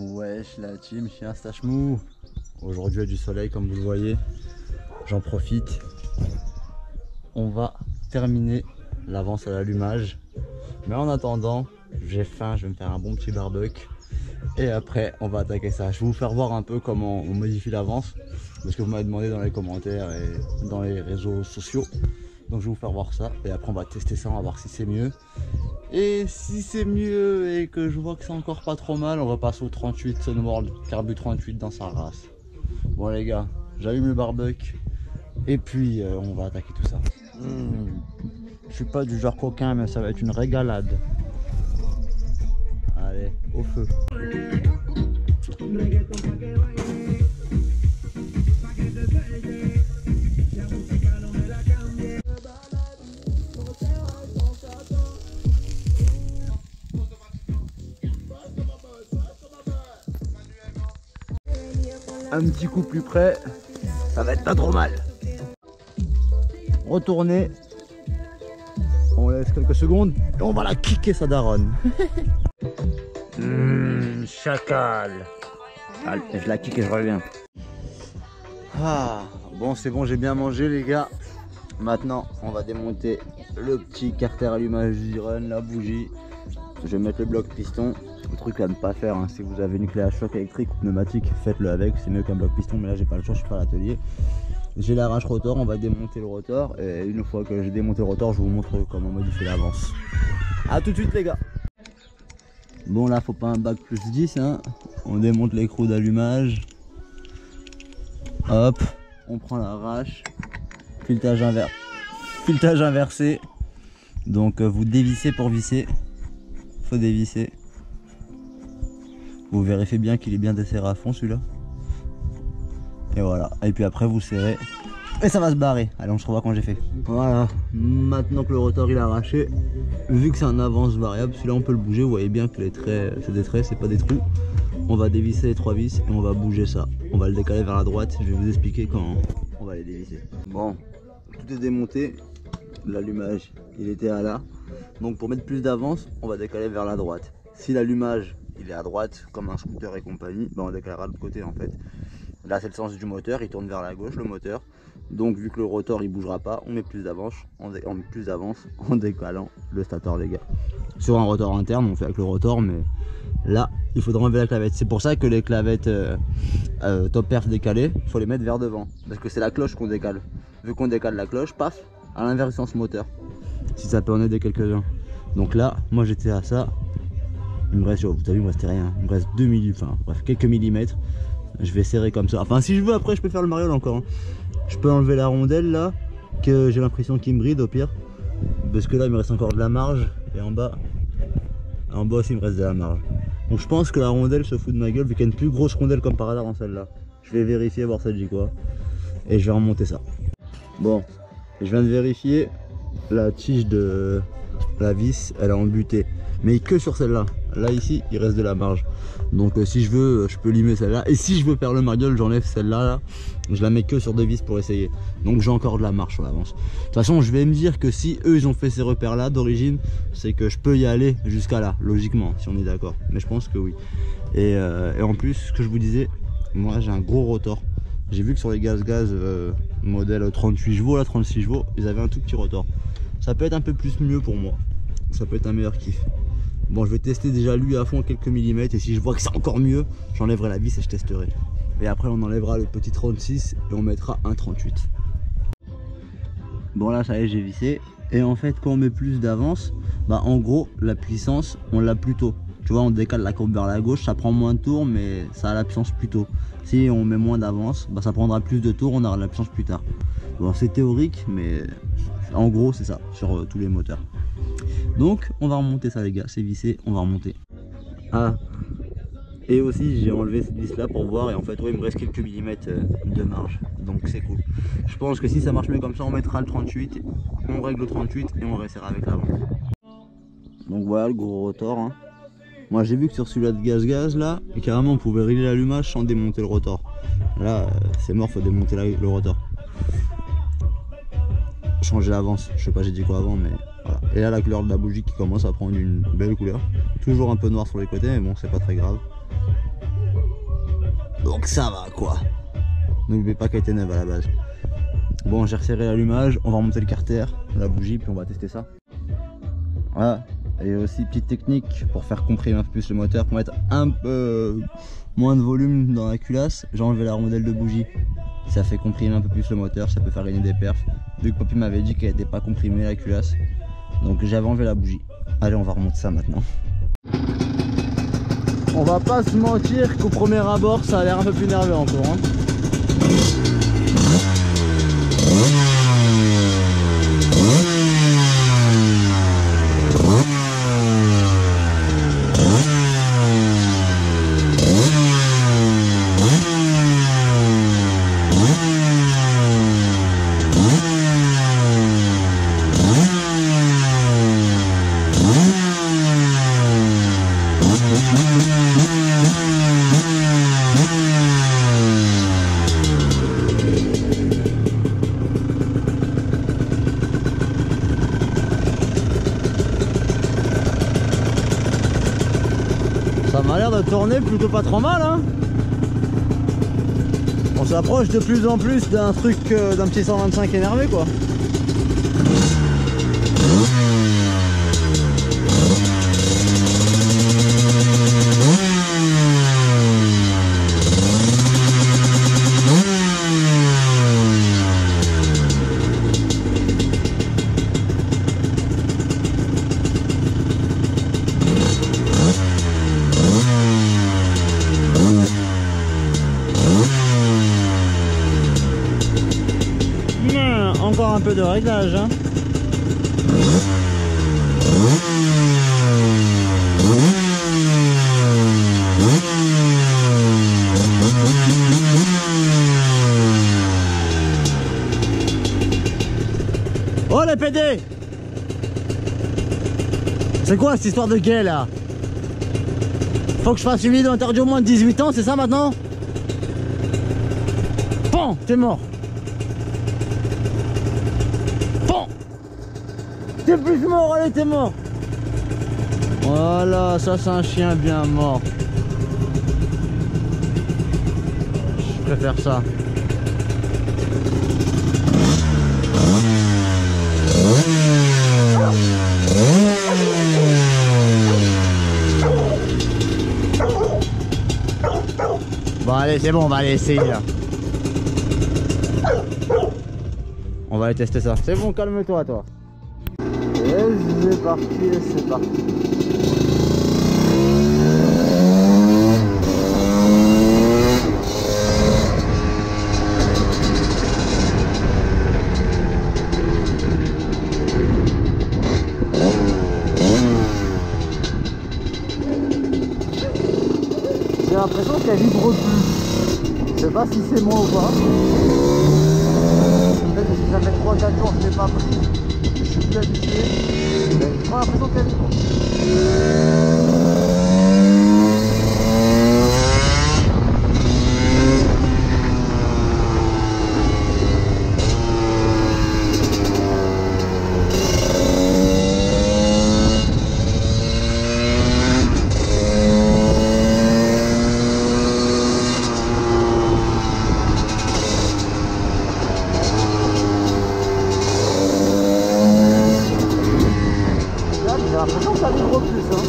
Wesh la team, je suis un stache mou. Aujourd'hui il y a du soleil comme vous le voyez. J'en profite. On va terminer l'avance à l'allumage. Mais en attendant, j'ai faim, je vais me faire un bon petit barbecue. Et après on va attaquer ça. Je vais vous faire voir un peu comment on modifie l'avance. Parce que vous m'avez demandé dans les commentaires et dans les réseaux sociaux. Donc je vais vous faire voir ça. Et après on va tester ça, on va voir si c'est mieux. Et si c'est mieux et que je vois que c'est encore pas trop mal, on va passer au 38 Sunworld, Carbu 38 dans sa race. Bon les gars, j'allume le barbecue et puis on va attaquer tout ça. Je suis pas du genre coquin mais ça va être une régalade. Allez, au feu. Un petit coup plus près, ça va être pas trop mal. Retourner, on laisse quelques secondes et on va la kicker sa daronne. Chacal. Allez, je la kick et je reviens. Ah, bon c'est bon, j'ai bien mangé les gars. Maintenant on va démonter le petit carter allumage d'Iron, la bougie. Je vais mettre le bloc piston. Le truc à ne pas faire, hein, si vous avez une clé à choc électrique ou pneumatique, faites-le avec, c'est mieux qu'un bloc piston, mais là j'ai pas le choix, je suis pas à l'atelier. J'ai l'arrache rotor, on va démonter le rotor, et une fois que j'ai démonté le rotor, je vous montre comment modifier l'avance. A tout de suite les gars. Bon là faut pas un bac plus 10, hein. On démonte l'écrou d'allumage. Hop, on prend l'arrache, filetage inversé. Donc vous dévissez pour visser, faut dévisser. Vous vérifiez bien qu'il est bien desserré à fond celui-là. Et voilà. Et puis après vous serrez. Et ça va se barrer. Allez on se revoit quand j'ai fait. Voilà. Maintenant que le rotor il est arraché. Vu que c'est un avance variable, celui-là on peut le bouger. Vous voyez bien que les traits, c'est des traits, c'est pas des trous. On va dévisser les 3 vis et on va bouger ça. On va le décaler vers la droite. Je vais vous expliquer quand on va les dévisser. Bon, tout est démonté. L'allumage il était à là. Donc pour mettre plus d'avance, on va décaler vers la droite. Si l'allumage il est à droite comme un scooter et compagnie, ben on décalera de l'autre côté en fait. Là c'est le sens du moteur, il tourne vers la gauche le moteur. Donc vu que le rotor il bougera pas, on met plus d'avance, on met plus d'avance en décalant le stator les gars. Sur un rotor interne on fait avec le rotor, mais là il faudra enlever la clavette. C'est pour ça que les clavettes top perf décalées, il faut les mettre vers devant. Parce que c'est la cloche qu'on décale. Vu qu'on décale la cloche, paf, à l'inverse sens moteur. Si ça peut en aider quelques-uns. Donc là, moi j'étais à ça. Il me reste, vous avez vu, il me restait rien. Il me reste 2 mm, enfin bref, quelques millimètres. Je vais serrer comme ça. Enfin, si je veux, après, je peux faire le mariole encore. Hein. Je peux enlever la rondelle là, que j'ai l'impression qu'il me bride au pire. Parce que là, il me reste encore de la marge. Et en bas aussi, il me reste de la marge. Donc, je pense que la rondelle se fout de ma gueule, vu qu'il y a une plus grosse rondelle comme par hasard dans celle-là. Je vais vérifier, voir ça dit quoi. Et je vais remonter ça. Bon, je viens de vérifier. La tige de la vis, elle est embutée. Mais que sur celle-là. Là ici il reste de la marge. Donc si je veux je peux limer celle-là. Et si je veux faire le mariole j'enlève celle-là là. Je la mets que sur 2 vis pour essayer. Donc j'ai encore de la marge sur l'avance. De toute façon je vais me dire que si eux ils ont fait ces repères là d'origine, c'est que je peux y aller jusqu'à là. Logiquement si on est d'accord. Mais je pense que oui. Et en plus ce que je vous disais, moi j'ai un gros rotor. J'ai vu que sur les gaz modèle 38 chevaux là, 36 chevaux, ils avaient un tout petit rotor. Ça peut être un peu plus mieux pour moi. Ça peut être un meilleur kiff. Bon je vais tester déjà lui à fond quelques millimètres et si je vois que c'est encore mieux, j'enlèverai la vis et je testerai. Et après on enlèvera le petit 36 et on mettra un 38. Bon là ça y est j'ai vissé. Et en fait quand on met plus d'avance, bah en gros la puissance on l'a plus tôt. Tu vois on décale la courbe vers la gauche, ça prend moins de tours mais ça a la puissance plus tôt. Si on met moins d'avance, bah ça prendra plus de tours, on aura la puissance plus tard. Bon c'est théorique mais en gros c'est ça sur tous les moteurs. Donc on va remonter ça les gars, c'est vissé, on va remonter. Ah, et aussi j'ai enlevé cette vis là pour voir et en fait ouais, il me reste quelques millimètres de marge, donc c'est cool. Je pense que si ça marche mieux comme ça on mettra le 38, on règle le 38 et on resserra avec l'avant. Donc voilà le gros rotor. Hein. Moi j'ai vu que sur celui-là de gaz là, et carrément on pouvait régler l'allumage sans démonter le rotor. Là c'est mort, faut démonter le rotor. Changer l'avance, je sais pas j'ai dit quoi avant mais voilà. Et là la couleur de la bougie qui commence à prendre une belle couleur. Toujours un peu noir sur les côtés mais bon c'est pas très grave. Donc ça va quoi. N'oubliez pas qu'elle était neuve à la base. Bon, j'ai resserré l'allumage, on va remonter le carter, la bougie, puis on va tester ça. Voilà. Et aussi petite technique pour faire comprimer un peu plus le moteur, pour mettre un peu moins de volume dans la culasse. J'ai enlevé la rondelle de bougie. Ça fait comprimer un peu plus le moteur, ça peut faire gagner des perfs. Vu que Papy m'avait dit qu'elle n'était pas comprimée la culasse. Donc j'avais enlevé la bougie. Allez, on va remonter ça maintenant. On va pas se mentir qu'au premier abord ça a l'air un peu plus nerveux encore hein. Ça m'a l'air de tourner plutôt pas trop mal hein. On s'approche de plus en plus d'un truc, d'un petit 125 énervé quoi. Encore un peu de réglage hein. Oh les PD! C'est quoi cette histoire de gay là? Faut que je fasse une vidéo interdite au moins de 18 ans, c'est ça maintenant? Bon, t'es mort. T'es plus mort, allez t'es mort. Voilà, ça c'est un chien bien mort. Je préfère ça. Bon allez c'est bon, on va aller essayer là. On va aller tester ça. C'est bon, calme-toi toi. Et c'est parti, c'est parti. J'ai l'impression qu'elle vibre plus. Je sais pas si c'est moi ou pas. Peut-être que ça fait 3-4 jours que je l'ai pas pris. Je suis plus habitué, mais j'ai l'impression qu'elle vibre. J'ai l'impression que ça vibre plus hein.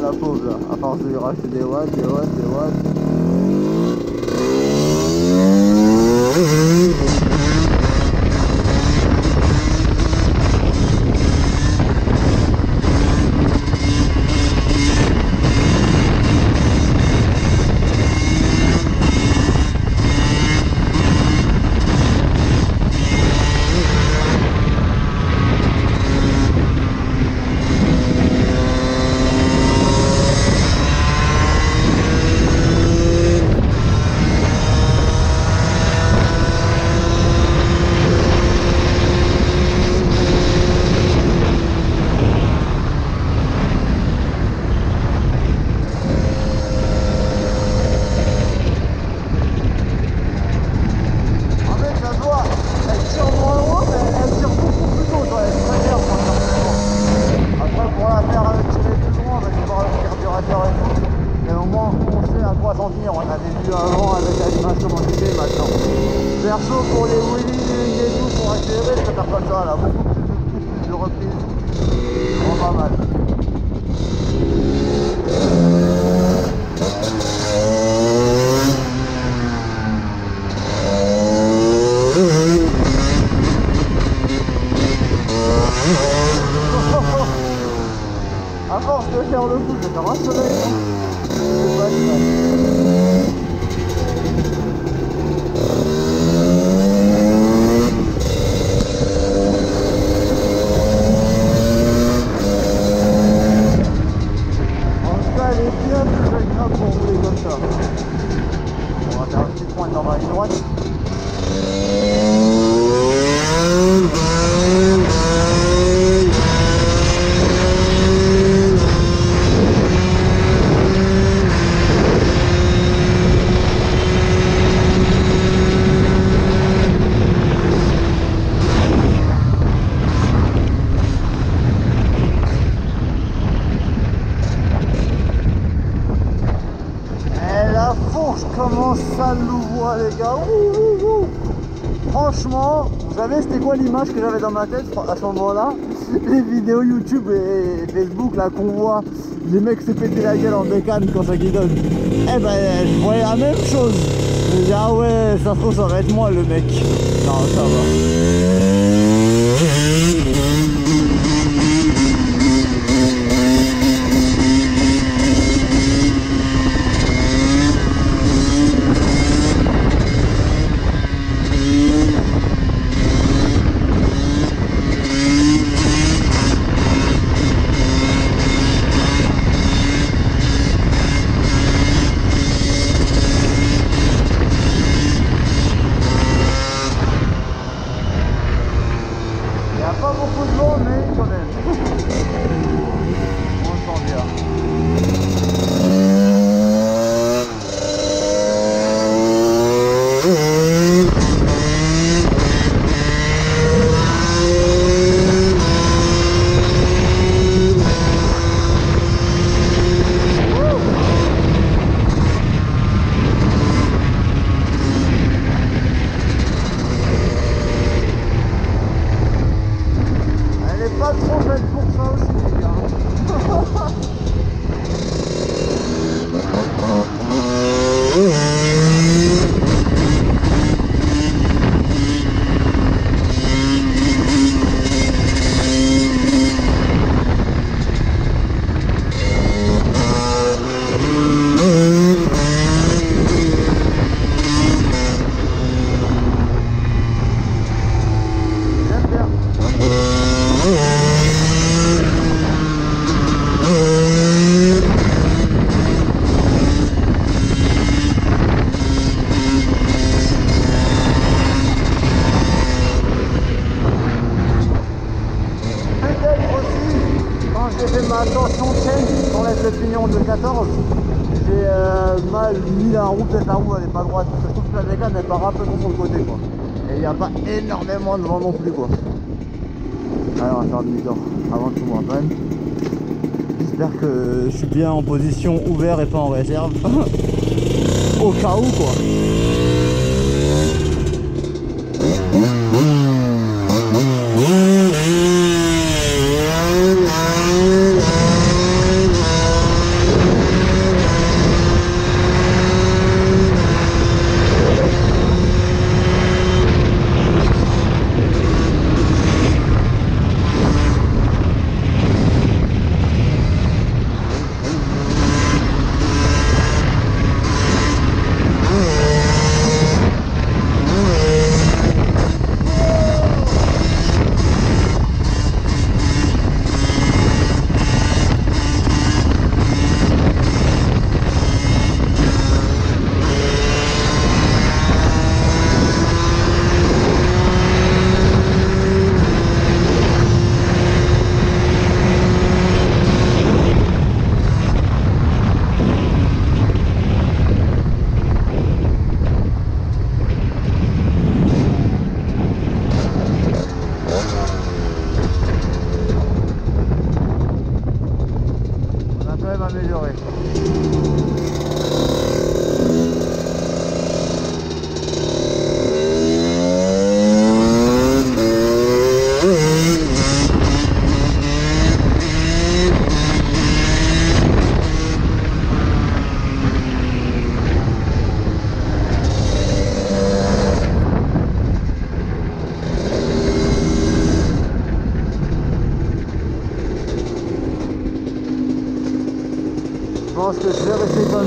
la pauvre là, à force de lui racheter des watts, des watts, des watts. On avait vu avant avec l'animation comment c'était maintenant. Perso pour les wheeling et tout pour accélérer, je préfère comme ça là, beaucoup plus de reprises. Vraiment pas mal. À force de faire le coup, je vais faire un soleil. C'est pas en tout cas, elle est bien plus agréable pour rouler comme ça. On va faire un petit point dans ma ligne droite. Comment ça l'ouvre les gars. Franchement, vous savez c'était quoi l'image que j'avais dans ma tête à ce moment là? Les vidéos YouTube et Facebook là qu'on voit les mecs se péter la gueule en bécane quand ça guidonne. Eh ben je voyais la même chose. Je me dis ah ouais ça se trouve ça va être moi le mec. Non ça va. Pas beaucoup de vent, mais quand même. On le sent bien. Pas trop bête pour ça aussi les gars. J'ai fait ma tension chain, j'enlève le pignon de 14, j'ai mal mis la roue, peut-être la roue elle est pas droite, je trouve que la bécane elle part un peu trop sur le côté quoi. Et il n'y a pas énormément de vent non plus quoi. Alors on va faire demi-tour avant que tout m'entraîne. J'espère que je suis bien en position ouverte et pas en réserve. Au cas où quoi.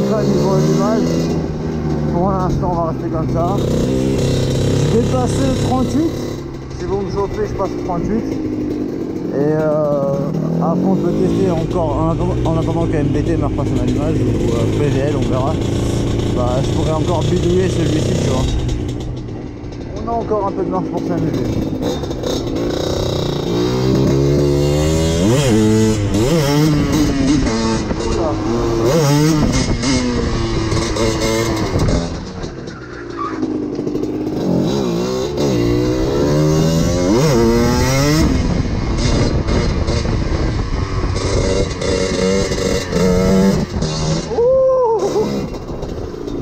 comme ça niveau allumage. Pour l'instant on va rester comme ça. Je vais passer le 38. Si vous me chauffez je passe le 38. Et avant de le tester encore en attendant que MBT me repasse un allumage ou PVL on verra. Bah, je pourrais encore bidouiller celui-ci tu vois. On a encore un peu de marge pour s'amuser.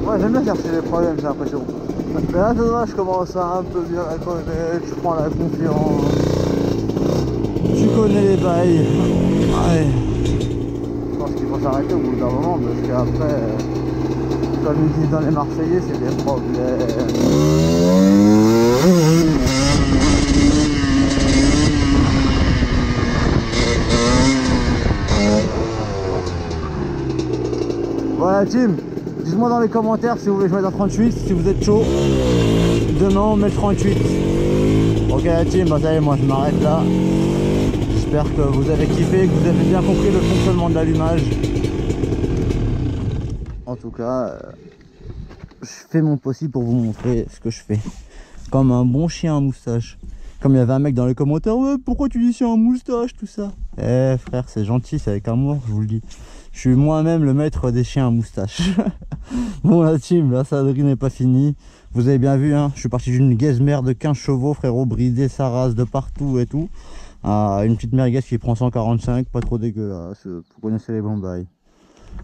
Moi j'aime bien chercher les problèmes, j'ai l'impression. Mais là, je commence à un peu bien la connaître, je prends la confiance. Tu connais les bails. Ouais. Je pense qu'il faut s'arrêter au bout d'un moment parce qu'après, comme ils disent dans les Marseillais, c'est des problèmes. Voilà team, dites-moi dans les commentaires si vous voulez jouer dans 38, si vous êtes chaud. Demain on met le 38. Ok la team, bah ça y est, moi je m'arrête là. J'espère que vous avez kiffé, que vous avez bien compris le fonctionnement de l'allumage. En tout cas, je fais mon possible pour vous montrer ce que je fais. Comme un bon chien à moustache. Comme il y avait un mec dans les commentaires, ouais, pourquoi tu dis chien à moustache, tout ça. Eh frère, c'est gentil, c'est avec amour, je vous le dis. Je suis moi-même le maître des chiens à moustache. Bon la team, la saladerie n'est pas finie. Vous avez bien vu, hein, je suis parti d'une gaise-mère de 15 chevaux, frérot, bridé, sa race de partout et tout. À une petite merguez qui prend 145, pas trop dégueulasse. Vous connaissez les bons bails.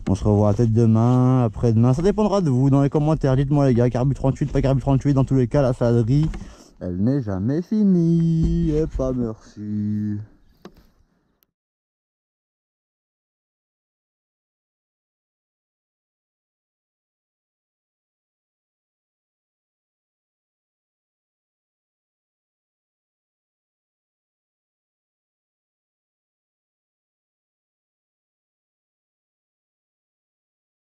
On se revoit peut-être demain, après-demain. Ça dépendra de vous dans les commentaires. Dites-moi les gars, carbu 38, pas carbu 38. Dans tous les cas, la saladerie, elle n'est jamais finie. Et pas merci.